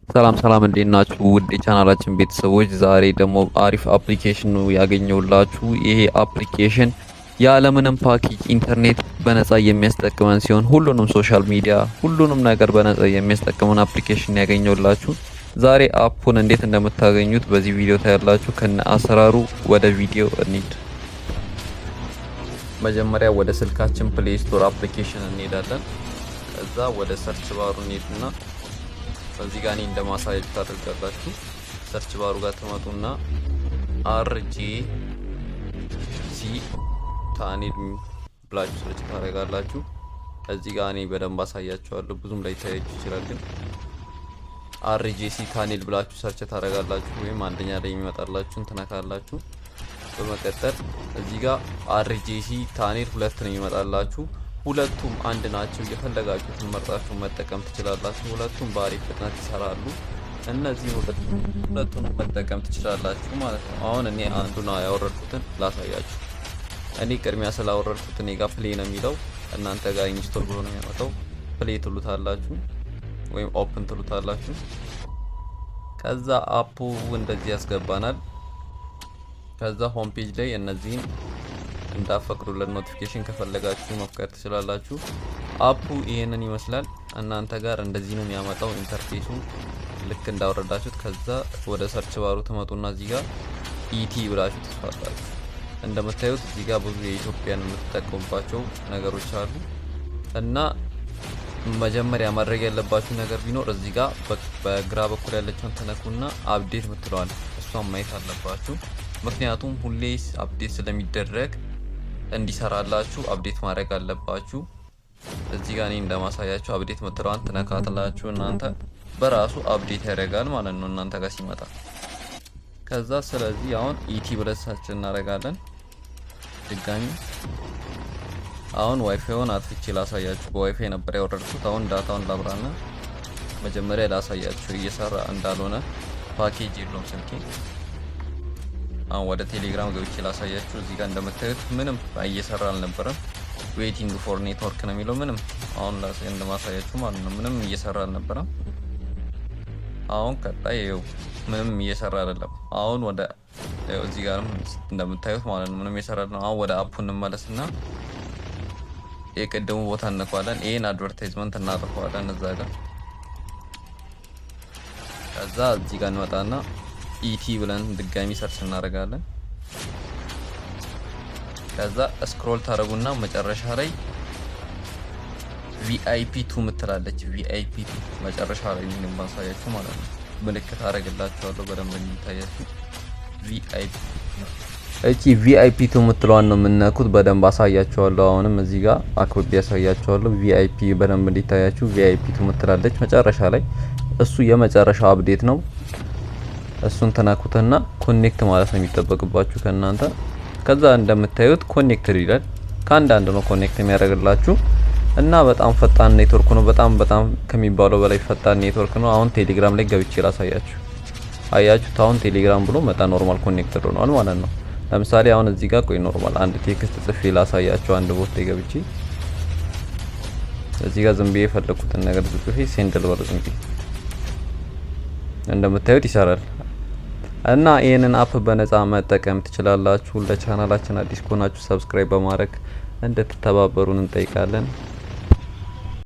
ሰላም እንዴት ናችሁ? ውድ የቻናላችን ቤተሰቦች ዛሬ ደግሞ አሪፍ አፕሊኬሽን ነው ያገኘውላችሁ። ይሄ አፕሊኬሽን ያለምንም ፓኬጅ ኢንተርኔት በነጻ የሚያስጠቅመን ሲሆን ሁሉንም ሶሻል ሚዲያ ሁሉንም ነገር በነጻ የሚያስጠቅመን አፕሊኬሽን ያገኘውላችሁ። ዛሬ አፑን እንዴት እንደምታገኙት በዚህ ቪዲዮ ታያላችሁ። ከነ አሰራሩ ወደ ቪዲዮ እንሂድ። መጀመሪያ ወደ ስልካችን ፕሌይ ስቶር አፕሊኬሽን እንሄዳለን። ከዛ ወደ ሰርች ባሩ እንሄድና በዚህ ጋር እንደማሳየት ታደርጋላችሁ። ሰርች ባሩ ጋር ተመጡና RJC ታኔል ብላችሁ ሰርች ታደርጋላችሁ። እዚህ ጋር እኔ በደንብ አሳያችኋለሁ። ብዙም ላይ ታያችሁ ይችላል፣ ግን RJC ታኔል ብላችሁ ሰርች ታደርጋላችሁ ወይም አንደኛ ላይ የሚመጣላችሁን ትነካላችሁ። በመቀጠል እዚህ ጋር RJC ታኔል ሁለት ነው የሚመጣላችሁ። ሁለቱም አንድ ናቸው። የፈለጋችሁትን መርጣችሁ መጠቀም ትችላላችሁ። ሁለቱም በአሪፍ ፍጥነት ይሰራሉ። እነዚህ ሁለቱን መጠቀም ትችላላችሁ ማለት ነው። አሁን እኔ አንዱን ያወረድኩትን ላሳያችሁ። እኔ ቅድሚያ ስላወረድኩት እኔ ጋር ፕሌይ ነው የሚለው፣ እናንተ ጋር ኢንስቶል ብሎ ነው የሚያመጣው። ፕሌይ ትሉታላችሁ ወይም ኦፕን ትሉታላችሁ። ከዛ አፑ እንደዚህ ያስገባናል። ከዛ ሆም ፔጅ ላይ እነዚህን እንዳፈቅዱለት ኖቲፊኬሽን ከፈለጋችሁ መፍቀድ ትችላላችሁ። አፑ ይሄንን ይመስላል። እናንተ ጋር እንደዚህ ነው የሚያመጣው ኢንተርፌሱ ልክ እንዳወረዳችሁት። ከዛ ወደ ሰርች ባሩ ትመጡና እዚህ ጋር ኢቲ ብላችሁ ትጽፋላችሁ። እንደምታዩት እዚህ ጋር ብዙ የኢትዮጵያን የምትጠቀሙባቸው ነገሮች አሉ እና መጀመሪያ ማድረግ ያለባችሁ ነገር ቢኖር እዚህ ጋር በግራ በኩል ያለችውን ተነኩና አፕዴት ምትለዋል እሷን ማየት አለባችሁ። ምክንያቱም ሁሌ አፕዴት ስለሚደረግ እንዲሰራላችሁ አፕዴት ማድረግ አለባችሁ። እዚህ ጋር እኔ እንደማሳያችሁ አፕዴት ምትለዋን ትነካትላችሁ እናንተ በራሱ አፕዴት ያደርጋል ማለት ነው እናንተ ጋር ሲመጣ። ከዛ ስለዚህ አሁን ኢቲ ብለን ሰርች እናደርጋለን ድጋሚ። አሁን ዋይፋይውን አጥፍቼ ላሳያችሁ። በዋይፋይ ነበር ያወረድኩት። አሁን ዳታውን ላብራና መጀመሪያ ላሳያችሁ እየሰራ እንዳልሆነ። ፓኬጅ የለውም ስልኬ። አሁን ወደ ቴሌግራም ገብቼ ላሳያችሁ። እዚህ ጋር እንደምታዩት ምንም እየሰራ አልነበረም። ዌቲንግ ፎር ኔትወርክ ነው የሚለው። ምንም አሁን እንደማሳያችሁ ማለት ነው ምንም እየሰራ አልነበረም። አሁን ቀጣይ ይኸው ምንም እየሰራ አይደለም። አሁን ወደ እዚህ ጋርም እንደምታዩት ማለት ነው ምንም እየሰራ አይደለም። አሁን ወደ አፑ እንመለስና የቀደሙ ቦታ እንነካዋለን። ይሄን አድቨርታይዝመንት እናጠፋዋለን እዛ ጋር። ከዛ እዚህ ጋር እንመጣና ኢቲ ብለን ድጋሚ ሰርች እናደርጋለን። ከዛ ስክሮል ታደርጉና መጨረሻ ላይ VIP2 ምትላለች። VIP2 መጨረሻ ላይ ምንም ማሳያችሁ ማለት ነው። ምልክት አደርግላችኋለሁ በደንብ እንዲታያችሁ። VIP2 ምትለዋን ነው የምነኩት። በደንብ አሳያችኋለሁ። አሁንም እዚህ ጋር አክብቤ ያሳያችኋለሁ። VIP በደንብ እንዲታያችሁ VIP2 ምትላለች መጨረሻ ላይ። እሱ የመጨረሻው አፕዴት ነው። እሱን ተናኩትና ኮኔክት ማለት ነው የሚጠበቅባችሁ ከናንተ። ከዛ እንደምታዩት ኮኔክትድ ይላል። ከአንዳንድ ነው ኮኔክት የሚያደርግላችሁ እና በጣም ፈጣን ኔትወርክ ነው። በጣም ከሚባለው በላይ ፈጣን ኔትወርክ ነው። አሁን ቴሌግራም ላይ ገብቼ ላሳያችሁ። አያችሁት? አሁን ቴሌግራም ብሎ መጣ ኖርማል ኮኔክትድ ሆኗል ማለት ነው። ለምሳሌ አሁን እዚህ ጋር ቆይ ኖርማል አንድ ቴክስት ጽፌ ላሳያችሁ። አንድ ቦታ ላይ ገብቼ እዚህ ጋር ዝም ብዬ የፈለኩትን ነገር ጽፌ ሴንድ ልበል ዝም ብዬ። እንደምታዩት ይሰራል። እና ይሄንን አፕ በነጻ መጠቀም ትችላላችሁ። ለቻናላችን አዲስ ከሆናችሁ ሰብስክራይብ በማድረግ እንድትተባበሩን እንጠይቃለን።